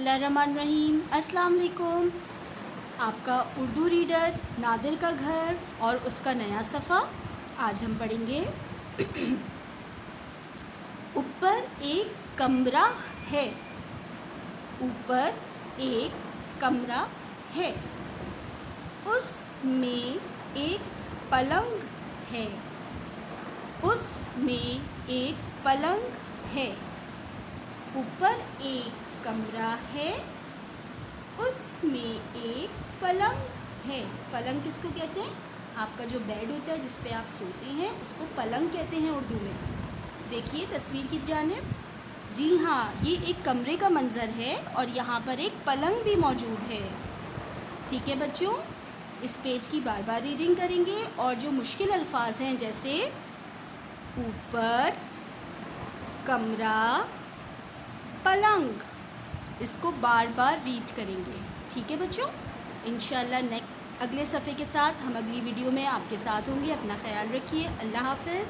बिस्मिल्लाहिर्रहमानिर्रहीम। अस्सलाम वालेकुम। आपका उर्दू रीडर नादिर का घर और उसका नया सफ़ा। आज हम पढ़ेंगे ऊपर एक कमरा है। ऊपर एक कमरा है, उसमें एक पलंग है। उसमें एक पलंग है। ऊपर एक कमरा है, उसमें एक पलंग है। पलंग किसको कहते हैं? आपका जो बेड होता है जिस पे आप सोते हैं उसको पलंग कहते हैं उर्दू में। देखिए तस्वीर की जानिब। जी हाँ, ये एक कमरे का मंज़र है और यहाँ पर एक पलंग भी मौजूद है। ठीक है बच्चों, इस पेज की बार बार रीडिंग करेंगे और जो मुश्किल अल्फाज हैं जैसे ऊपर, कमरा, पलंग, इसको बार बार रीड करेंगे। ठीक है बच्चों, इंशाअल्लाह अगले सफ़े के साथ हम अगली वीडियो में आपके साथ होंगे। अपना ख्याल रखिए। अल्लाह हाफ़िज़।